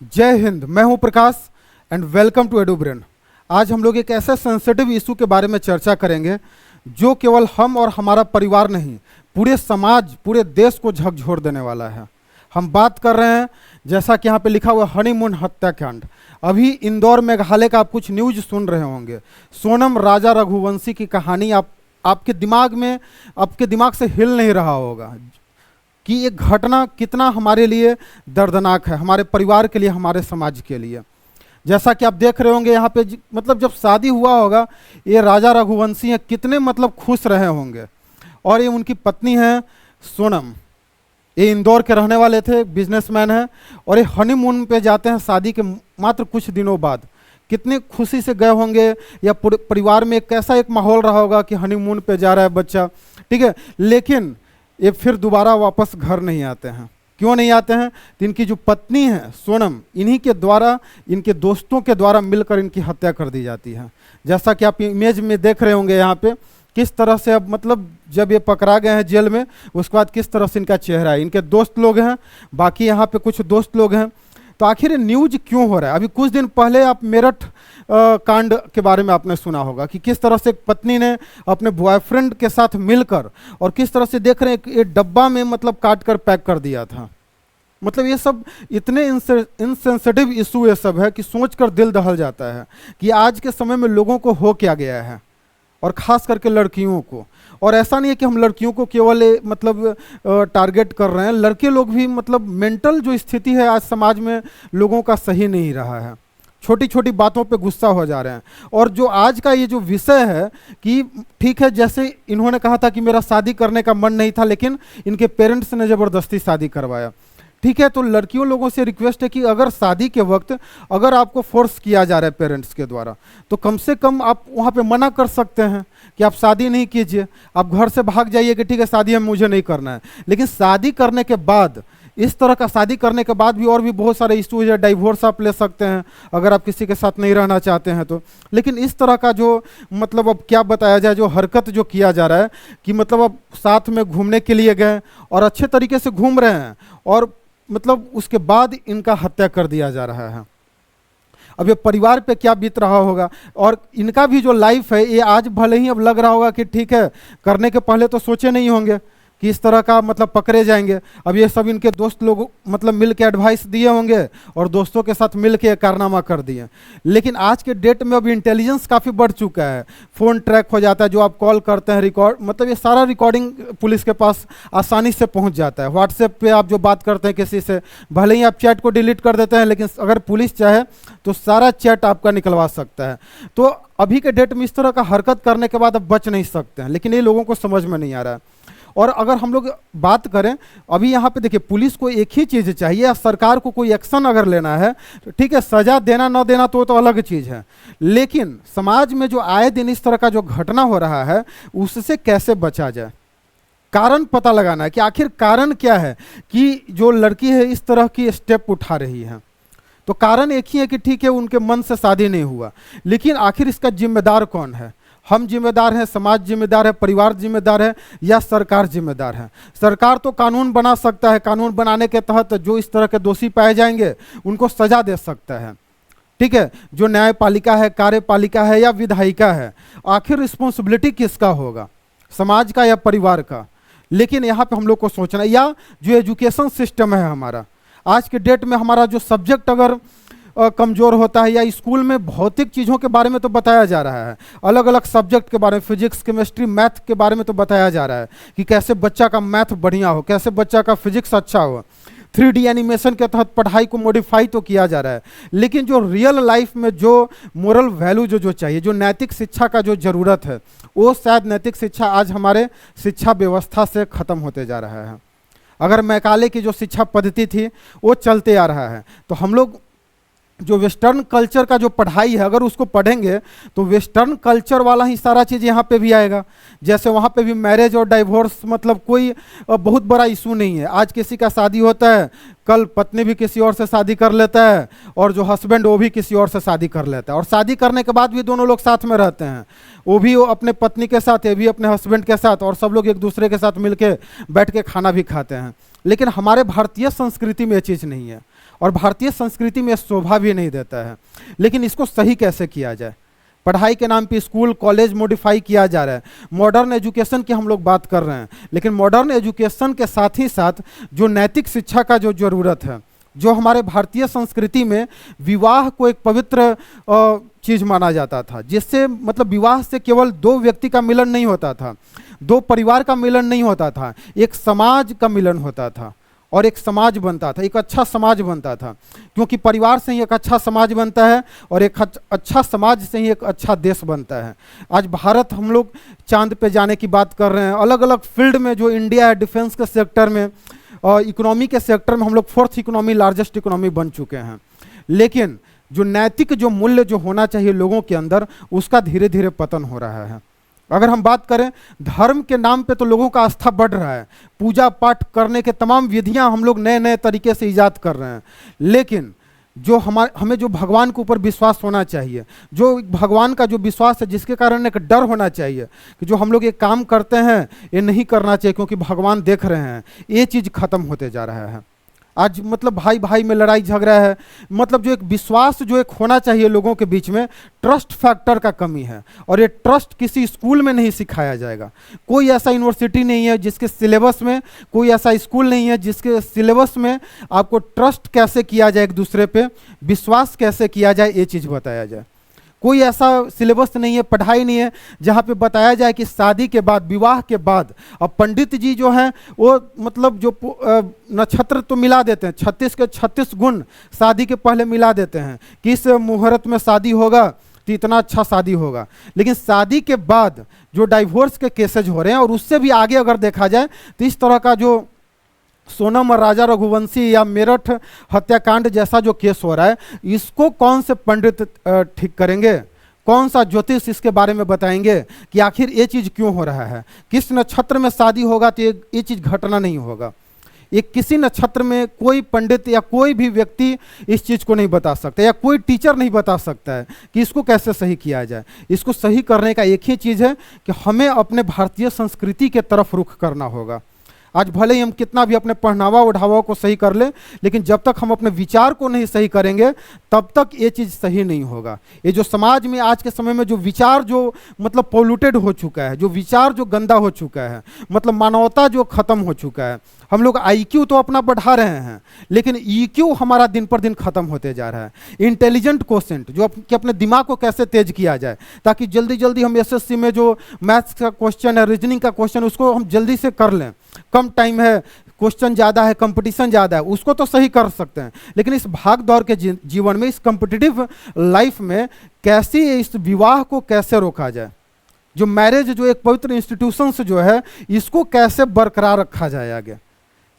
जय हिंद। मैं हूं प्रकाश एंड वेलकम टू एडुब्रेन। आज हम लोग एक ऐसे सेंसिटिव इशू के बारे में चर्चा करेंगे जो केवल हम और हमारा परिवार नहीं, पूरे समाज, पूरे देश को झकझोर देने वाला है। हम बात कर रहे हैं, जैसा कि यहाँ पे लिखा हुआ, हनीमून हत्याकांड। अभी इंदौर मेघालय का आप कुछ न्यूज सुन रहे होंगे। सोनम राजा रघुवंशी की कहानी आपके दिमाग से हिल नहीं रहा होगा कि ये घटना कितना हमारे लिए दर्दनाक है, हमारे परिवार के लिए, हमारे समाज के लिए। जैसा कि आप देख रहे होंगे यहाँ पे मतलब जब शादी हुआ होगा, ये राजा रघुवंशी हैं, कितने मतलब खुश रहे होंगे। और ये उनकी पत्नी है सोनम, ये इंदौर के रहने वाले थे, बिजनेसमैन हैं। और ये हनीमून पे जाते हैं शादी के मात्र कुछ दिनों बाद। कितने खुशी से गए होंगे, या परिवार में कैसा एक माहौल रहा होगा कि हनीमून पे जा रहा है बच्चा, ठीक है। लेकिन ये फिर दोबारा वापस घर नहीं आते हैं। क्यों नहीं आते हैं? तो इनकी जो पत्नी है सोनम, इन्हीं के द्वारा, इनके दोस्तों के द्वारा मिलकर इनकी हत्या कर दी जाती है। जैसा कि आप इमेज में देख रहे होंगे यहाँ पे, किस तरह से अब मतलब जब ये पकड़ा गए हैं जेल में, उसके बाद किस तरह से इनका चेहरा है। इनके दोस्त लोग हैं, बाकी यहाँ पे कुछ दोस्त लोग हैं। तो आखिर ये न्यूज क्यों हो रहा है? अभी कुछ दिन पहले आप मेरठ कांड के बारे में आपने सुना होगा कि किस तरह से पत्नी ने अपने बॉयफ्रेंड के साथ मिलकर, और किस तरह से देख रहे हैं, एक डब्बा में मतलब काट कर पैक कर दिया था। मतलब ये सब इतने इनसेंसिटिव इशू ये सब है कि सोचकर दिल दहल जाता है कि आज के समय में लोगों को हो क्या गया है, और ख़ास करके लड़कियों को। और ऐसा नहीं है कि हम लड़कियों को केवल मतलब टारगेट कर रहे हैं, लड़के लोग भी मतलब मेंटल जो स्थिति है आज समाज में लोगों का सही नहीं रहा है। छोटी छोटी बातों पे गुस्सा हो जा रहे हैं। और जो आज का ये जो विषय है कि ठीक है, जैसे इन्होंने कहा था कि मेरा शादी करने का मन नहीं था, लेकिन इनके पेरेंट्स ने ज़बरदस्ती शादी करवाया, ठीक है। तो लड़कियों लोगों से रिक्वेस्ट है कि अगर शादी के वक्त अगर आपको फोर्स किया जा रहा है पेरेंट्स के द्वारा, तो कम से कम आप वहाँ पे मना कर सकते हैं कि आप शादी नहीं कीजिए, आप घर से भाग जाइए कि ठीक है शादी हम मुझे नहीं करना है। लेकिन शादी करने के बाद, इस तरह का शादी करने के बाद भी और भी बहुत सारे इश्यूज है। डाइवोर्स आप ले सकते हैं अगर आप किसी के साथ नहीं रहना चाहते हैं तो। लेकिन इस तरह का जो मतलब अब क्या बताया जाए, जो हरकत जो किया जा रहा है कि मतलब अब साथ में घूमने के लिए गए और अच्छे तरीके से घूम रहे हैं, और मतलब उसके बाद इनका हत्या कर दिया जा रहा है। अब ये परिवार पे क्या बीत रहा होगा, और इनका भी जो लाइफ है, ये आज भले ही अब लग रहा होगा कि ठीक है, करने के पहले तो सोचे नहीं होंगे कि इस तरह का मतलब पकड़े जाएंगे। अब ये सब इनके दोस्त लोग मतलब मिल के एडवाइस दिए होंगे और दोस्तों के साथ मिल के कारनामा कर दिए। लेकिन आज के डेट में अब इंटेलिजेंस काफ़ी बढ़ चुका है, फ़ोन ट्रैक हो जाता है, जो आप कॉल करते हैं रिकॉर्ड, मतलब ये सारा रिकॉर्डिंग पुलिस के पास आसानी से पहुंच जाता है। व्हाट्सएप पे आप जो बात करते हैं किसी से, भले ही आप चैट को डिलीट कर देते हैं, लेकिन अगर पुलिस चाहे तो सारा चैट आपका निकलवा सकता है। तो अभी के डेट में इस तरह का हरकत करने के बाद अब बच नहीं सकते हैं, लेकिन ये लोगों को समझ में नहीं आ रहा है। और अगर हम लोग बात करें, अभी यहाँ पे देखिए, पुलिस को एक ही चीज़ चाहिए, या सरकार को कोई एक्शन अगर लेना है, ठीक है, सजा देना न देना तो अलग चीज़ है। लेकिन समाज में जो आए दिन इस तरह का जो घटना हो रहा है, उससे कैसे बचा जाए, कारण पता लगाना है कि आखिर कारण क्या है कि जो लड़की है इस तरह की स्टेप उठा रही है। तो कारण एक ही है कि ठीक है, उनके मन से शादी नहीं हुआ, लेकिन आखिर इसका जिम्मेदार कौन है? हम जिम्मेदार हैं, समाज जिम्मेदार है, परिवार जिम्मेदार है, या सरकार जिम्मेदार है? सरकार तो कानून बना सकता है, कानून बनाने के तहत जो इस तरह के दोषी पाए जाएंगे उनको सजा दे सकता है, ठीक है। जो न्यायपालिका है, कार्यपालिका है, या विधायिका है, आखिर रिस्पॉन्सिबिलिटी किसका होगा, समाज का या परिवार का? लेकिन यहाँ पे हम लोग को सोचना, या जो एजुकेशन सिस्टम है हमारा, आज के डेट में हमारा जो सब्जेक्ट अगर कमज़ोर होता है, या स्कूल में भौतिक चीज़ों के बारे में तो बताया जा रहा है, अलग अलग सब्जेक्ट के बारे में, फिजिक्स, केमिस्ट्री, मैथ के बारे में तो बताया जा रहा है कि कैसे बच्चा का मैथ बढ़िया हो, कैसे बच्चा का फिजिक्स अच्छा हो, 3D एनिमेशन के तहत पढ़ाई को मॉडिफाई तो किया जा रहा है। लेकिन जो रियल लाइफ में जो मोरल वैल्यू जो चाहिए, जो नैतिक शिक्षा का जो ज़रूरत है, वो शायद नैतिक शिक्षा आज हमारे शिक्षा व्यवस्था से ख़त्म होते जा रहा है। अगर मैकाले की जो शिक्षा पद्धति थी वो चलते आ रहा है, तो हम लोग जो वेस्टर्न कल्चर का जो पढ़ाई है, अगर उसको पढ़ेंगे तो वेस्टर्न कल्चर वाला ही सारा चीज़ यहाँ पे भी आएगा। जैसे वहाँ पे भी मैरिज और डाइवोर्स मतलब कोई बहुत बड़ा इशू नहीं है। आज किसी का शादी होता है, कल पत्नी भी किसी और से शादी कर लेता है, और जो हस्बैंड वो भी किसी और से शादी कर लेता है, और शादी करने के बाद भी दोनों लोग साथ में रहते हैं, वो अपने पत्नी के साथ, ये भी अपने हस्बैंड के साथ, और सब लोग एक दूसरे के साथ मिल के बैठ के खाना भी खाते हैं। लेकिन हमारे भारतीय संस्कृति में ये चीज़ नहीं है। और भारतीय संस्कृति में शोभा भी नहीं देता है। लेकिन इसको सही कैसे किया जाए? पढ़ाई के नाम पे स्कूल कॉलेज मॉडिफाई किया जा रहा है, मॉडर्न एजुकेशन की हम लोग बात कर रहे हैं, लेकिन मॉडर्न एजुकेशन के साथ ही साथ जो नैतिक शिक्षा का जो ज़रूरत है, जो हमारे भारतीय संस्कृति में विवाह को एक पवित्र चीज़ माना जाता था, जिससे मतलब विवाह से केवल दो व्यक्ति का मिलन नहीं होता था, दो परिवार का मिलन नहीं होता था, एक समाज का मिलन होता था और एक समाज बनता था, एक अच्छा समाज बनता था। क्योंकि परिवार से ही एक अच्छा समाज बनता है और एक अच्छा समाज से ही एक अच्छा देश बनता है। आज भारत, हम लोग चांद पे जाने की बात कर रहे हैं, अलग अलग फील्ड में जो इंडिया है, डिफेंस के सेक्टर में और इकोनॉमी के सेक्टर में हम लोग 4th इकोनॉमी, लार्जेस्ट इकोनॉमी बन चुके हैं। लेकिन जो नैतिक जो मूल्य जो होना चाहिए लोगों के अंदर, उसका धीरे धीरे पतन हो रहा है। अगर हम बात करें धर्म के नाम पे, तो लोगों का आस्था बढ़ रहा है, पूजा पाठ करने के तमाम विधियां हम लोग नए नए तरीके से ईजाद कर रहे हैं। लेकिन जो हमें जो भगवान के ऊपर विश्वास होना चाहिए, जो भगवान का जो विश्वास है, जिसके कारण एक डर होना चाहिए कि जो हम लोग ये काम करते हैं ये नहीं करना चाहिए क्योंकि भगवान देख रहे हैं, ये चीज़ खत्म होते जा रहा है। आज मतलब भाई भाई में लड़ाई झगड़ा है, मतलब जो एक विश्वास जो एक होना चाहिए लोगों के बीच में, ट्रस्ट फैक्टर का कमी है। और ये ट्रस्ट किसी स्कूल में नहीं सिखाया जाएगा। कोई ऐसा यूनिवर्सिटी नहीं है जिसके सिलेबस में, कोई ऐसा स्कूल नहीं है जिसके सिलेबस में आपको ट्रस्ट कैसे किया जाए, एक दूसरे पे विश्वास कैसे किया जाए, ये चीज़ बताया जाए। कोई ऐसा सिलेबस नहीं है, पढ़ाई नहीं है जहाँ पे बताया जाए कि शादी के बाद, विवाह के बाद, अब पंडित जी जो हैं वो मतलब जो नक्षत्र तो मिला देते हैं, 36 के 36 गुण शादी के पहले मिला देते हैं कि इस मुहूर्त में शादी होगा तो इतना अच्छा शादी होगा। लेकिन शादी के बाद जो डाइवोर्स के केसेज हो रहे हैं, और उससे भी आगे अगर देखा जाए तो इस तरह का जो सोनम और राजा रघुवंशी या मेरठ हत्याकांड जैसा जो केस हो रहा है, इसको कौन से पंडित ठीक करेंगे? कौन सा ज्योतिष इसके बारे में बताएंगे कि आखिर ये चीज़ क्यों हो रहा है? किस नक्षत्र में शादी होगा तो ये चीज़ घटना नहीं होगा। ये किसी नक्षत्र में कोई पंडित या कोई भी व्यक्ति इस चीज़ को नहीं बता सकता, या कोई टीचर नहीं बता सकता है कि इसको कैसे सही किया जाए। इसको सही करने का एक ही चीज़ है कि हमें अपने भारतीय संस्कृति के तरफ रुख करना होगा। आज भले ही हम कितना भी अपने पहनावा ओढ़ावा को सही कर लें, लेकिन जब तक हम अपने विचार को नहीं सही करेंगे तब तक ये चीज़ सही नहीं होगा। ये जो समाज में आज के समय में जो विचार जो मतलब पोल्यूटेड हो चुका है, जो विचार जो गंदा हो चुका है, मतलब मानवता जो खत्म हो चुका है। हम लोग IQ तो अपना बढ़ा रहे हैं, लेकिन EQ हमारा दिन पर दिन खत्म होते जा रहा है। इंटेलिजेंट क्वेश्चन जो कि अपने दिमाग को कैसे तेज किया जाए ताकि जल्दी जल्दी हम SSC में जो मैथ्स का क्वेश्चन है, रीजनिंग का क्वेश्चन, उसको हम जल्दी से कर लें। कम टाइम है, क्वेश्चन ज़्यादा है, कंपटीशन ज़्यादा है, उसको तो सही कर सकते हैं। लेकिन इस भाग दौड़ के जीवन में, इस कॉम्पिटिटिव लाइफ में कैसे इस विवाह को कैसे रोका जाए, जो मैरिज जो एक पवित्र इंस्टीट्यूशन से जो है, इसको कैसे बरकरार रखा जाए आगे,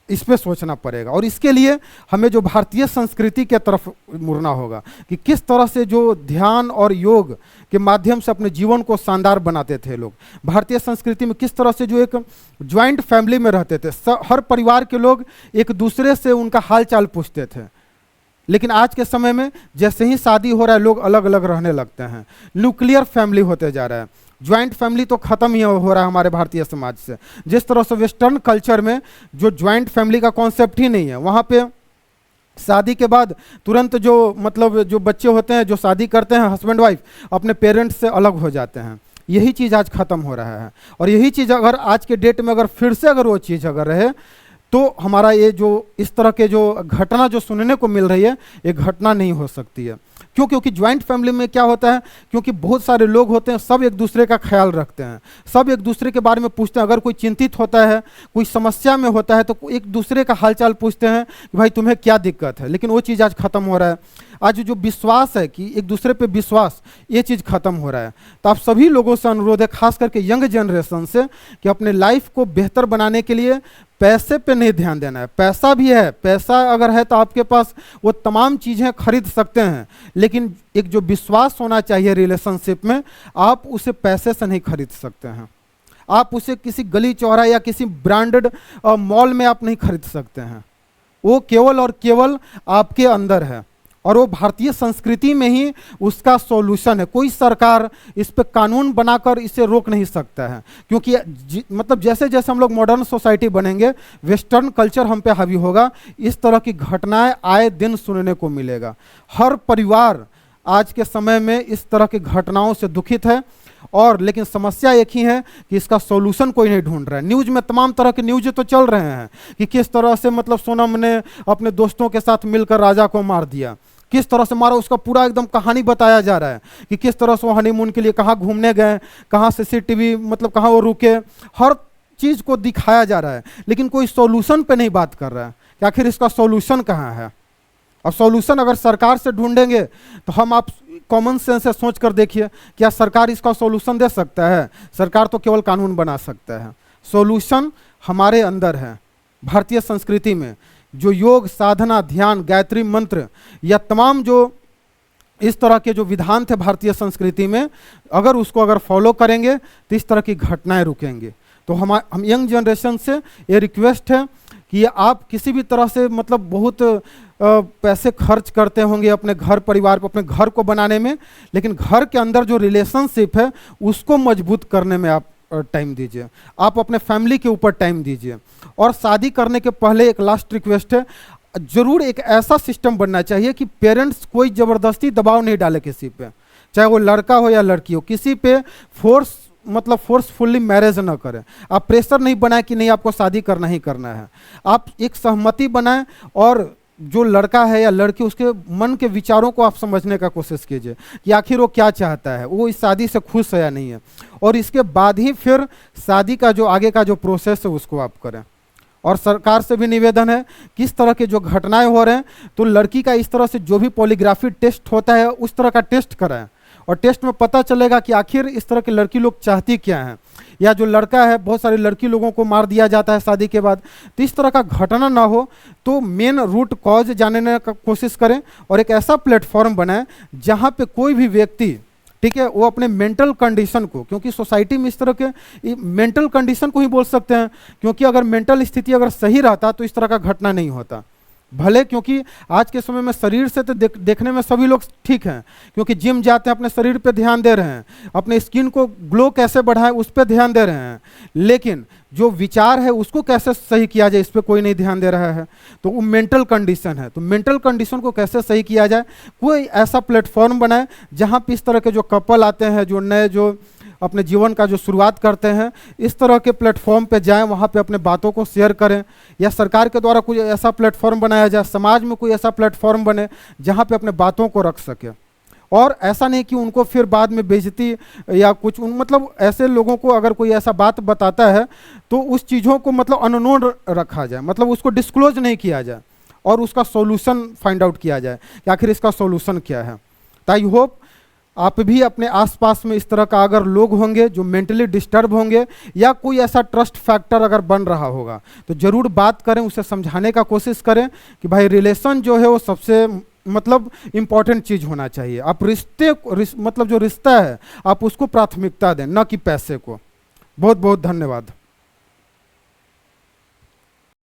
इस पे सोचना पड़ेगा। और इसके लिए हमें जो भारतीय संस्कृति के तरफ मुड़ना होगा कि किस तरह से जो ध्यान और योग के माध्यम से अपने जीवन को शानदार बनाते थे लोग। भारतीय संस्कृति में किस तरह से जो एक ज्वाइंट फैमिली में रहते थे, हर परिवार के लोग एक दूसरे से उनका हाल चाल पूछते थे। लेकिन आज के समय में जैसे ही शादी हो रहा है, लोग अलग अलग रहने लगते हैं, न्यूक्लियर फैमिली होते जा रहा है। ज्वाइंट फैमिली तो ख़त्म ही हो रहा है हमारे भारतीय समाज से। जिस तरह से वेस्टर्न कल्चर में जो ज्वाइंट फैमिली का कॉन्सेप्ट ही नहीं है, वहाँ पे शादी के बाद तुरंत जो मतलब जो बच्चे होते हैं, जो शादी करते हैं, हस्बैंड वाइफ अपने पेरेंट्स से अलग हो जाते हैं। यही चीज़ आज ख़त्म हो रहा है। और यही चीज़ अगर आज के डेट में अगर फिर से अगर वो चीज़ अगर रहे, तो हमारा ये जो इस तरह के जो घटना जो सुनने को मिल रही है, ये घटना नहीं हो सकती है। क्यों? क्योंकि ज्वाइंट फैमिली में क्या होता है, क्योंकि बहुत सारे लोग होते हैं, सब एक दूसरे का ख्याल रखते हैं, सब एक दूसरे के बारे में पूछते हैं। अगर कोई चिंतित होता है, कोई समस्या में होता है, तो एक दूसरे का हालचाल पूछते हैं कि भाई तुम्हें क्या दिक्कत है। लेकिन वो चीज़ आज खत्म हो रहा है। आज जो विश्वास है कि एक दूसरे पे विश्वास, ये चीज़ खत्म हो रहा है। तो आप सभी लोगों से अनुरोध है, खास करके यंग जनरेशन से, कि अपने लाइफ को बेहतर बनाने के लिए पैसे पे नहीं ध्यान देना है। पैसा भी है, पैसा अगर है तो आपके पास वो तमाम चीज़ें खरीद सकते हैं, लेकिन एक जो विश्वास होना चाहिए रिलेशनशिप में, आप उसे पैसे से नहीं खरीद सकते हैं। आप उसे किसी गली चौराहा या किसी ब्रांडेड मॉल में आप नहीं खरीद सकते हैं। वो केवल और केवल आपके अंदर है। और वो भारतीय संस्कृति में ही उसका सॉल्यूशन है। कोई सरकार इस पे कानून बनाकर इसे रोक नहीं सकता है, क्योंकि मतलब जैसे जैसे हम लोग मॉडर्न सोसाइटी बनेंगे, वेस्टर्न कल्चर हम पे हावी होगा, इस तरह की घटनाएं आए दिन सुनने को मिलेगा। हर परिवार आज के समय में इस तरह की घटनाओं से दुखित है, और लेकिन समस्या एक ही है कि इसका सॉल्यूशन कोई नहीं ढूंढ रहा है। न्यूज़ में तमाम तरह के न्यूज़ तो चल रहे हैं कि किस तरह से मतलब सोनम ने अपने दोस्तों के साथ मिलकर राजा को मार दिया, किस तरह से मारा, उसका पूरा एकदम कहानी बताया जा रहा है कि किस तरह से वो हनीमून के लिए कहाँ घूमने गए, कहाँ CCTV मतलब कहाँ वो रुके, हर चीज़ को दिखाया जा रहा है। लेकिन कोई सॉल्यूशन पे नहीं बात कर रहा है कि आखिर इसका सॉल्यूशन कहाँ है। अब सॉल्यूशन अगर सरकार से ढूंढेंगे तो हम आप कॉमन सेंस से सोच कर देखिए, क्या सरकार इसका सॉल्यूशन दे सकता है? सरकार तो केवल कानून बना सकता है। सॉल्यूशन हमारे अंदर है। भारतीय संस्कृति में जो योग, साधना, ध्यान, गायत्री मंत्र या तमाम जो इस तरह के जो विधान थे भारतीय संस्कृति में, अगर फॉलो करेंगे तो इस तरह की घटनाएं रुकेंगे। तो हम यंग जनरेशन से ये रिक्वेस्ट है कि आप किसी भी तरह से मतलब बहुत पैसे खर्च करते होंगे अपने घर परिवार पर, अपने घर को बनाने में, लेकिन घर के अंदर जो रिलेशनशिप है उसको मजबूत करने में आप टाइम दीजिए। आप अपने फैमिली के ऊपर टाइम दीजिए। और शादी करने के पहले एक लास्ट रिक्वेस्ट है, जरूर एक ऐसा सिस्टम बनना चाहिए कि पेरेंट्स कोई ज़बरदस्ती दबाव नहीं डाले किसी पे, चाहे वो लड़का हो या लड़की हो, किसी पे फोर्सफुली मैरिज ना करें। आप प्रेशर नहीं बनाएं कि नहीं आपको शादी करना ही करना है। आप एक सहमति बनाएं और जो लड़का है या लड़की, उसके मन के विचारों को आप समझने का कोशिश कीजिए कि आखिर वो क्या चाहता है, वो इस शादी से खुश है या नहीं है, और इसके बाद ही फिर शादी का जो आगे का जो प्रोसेस है उसको आप करें। और सरकार से भी निवेदन है कि इस तरह के जो घटनाएं हो रहे हैं तो लड़की का इस तरह से जो भी पॉलीग्राफी टेस्ट होता है उस तरह का टेस्ट कराएं, और टेस्ट में पता चलेगा कि आखिर इस तरह की लड़की लोग चाहती क्या है। या जो लड़का है, बहुत सारी लड़की लोगों को मार दिया जाता है शादी के बाद, तो इस तरह का घटना ना हो तो मेन रूट कॉज जानने का कोशिश करें, और एक ऐसा प्लेटफॉर्म बनाएं जहां पे कोई भी व्यक्ति, ठीक है, वो अपने मेंटल कंडीशन को, क्योंकि सोसाइटी में इस तरह के मेंटल कंडीशन को ही बोल सकते हैं, क्योंकि अगर मेंटल स्थिति अगर सही रहता तो इस तरह का घटना नहीं होता। भले क्योंकि आज के समय में शरीर से तो देखने में सभी लोग ठीक हैं, क्योंकि जिम जाते हैं, अपने शरीर पे ध्यान दे रहे हैं, अपने स्किन को ग्लो कैसे बढ़ाएं उस पर ध्यान दे रहे हैं, लेकिन जो विचार है उसको कैसे सही किया जाए इस पर कोई नहीं ध्यान दे रहा है। तो वो मेंटल कंडीशन है। तो मेंटल कंडीशन को कैसे सही किया जाए, कोई ऐसा प्लेटफॉर्म बनाए जहाँ पे इस तरह के जो कपल आते हैं, जो नए जो अपने जीवन का जो शुरुआत करते हैं, इस तरह के प्लेटफॉर्म पे जाएं, वहाँ पे अपने बातों को शेयर करें, या सरकार के द्वारा कोई ऐसा प्लेटफॉर्म बनाया जाए, समाज में कोई ऐसा प्लेटफॉर्म बने जहाँ पे अपने बातों को रख सके। और ऐसा नहीं कि उनको फिर बाद में बेइज्जती या कुछ मतलब ऐसे लोगों को अगर कोई ऐसा बात बताता है तो उस चीज़ों को मतलब अननोन रखा जाए, मतलब उसको डिस्क्लोज नहीं किया जाए, और उसका सॉल्यूशन फाइंड आउट किया जाए कि आखिर इसका सॉल्यूशन क्या है। तो आई होप आप भी अपने आसपास में इस तरह का अगर लोग होंगे जो मेंटली डिस्टर्ब होंगे, या कोई ऐसा ट्रस्ट फैक्टर अगर बन रहा होगा, तो ज़रूर बात करें, उसे समझाने का कोशिश करें कि भाई रिलेशन जो है वो सबसे मतलब इम्पॉर्टेंट चीज़ होना चाहिए। आप मतलब जो रिश्ता है आप उसको प्राथमिकता दें, न कि पैसे को। बहुत बहुत धन्यवाद।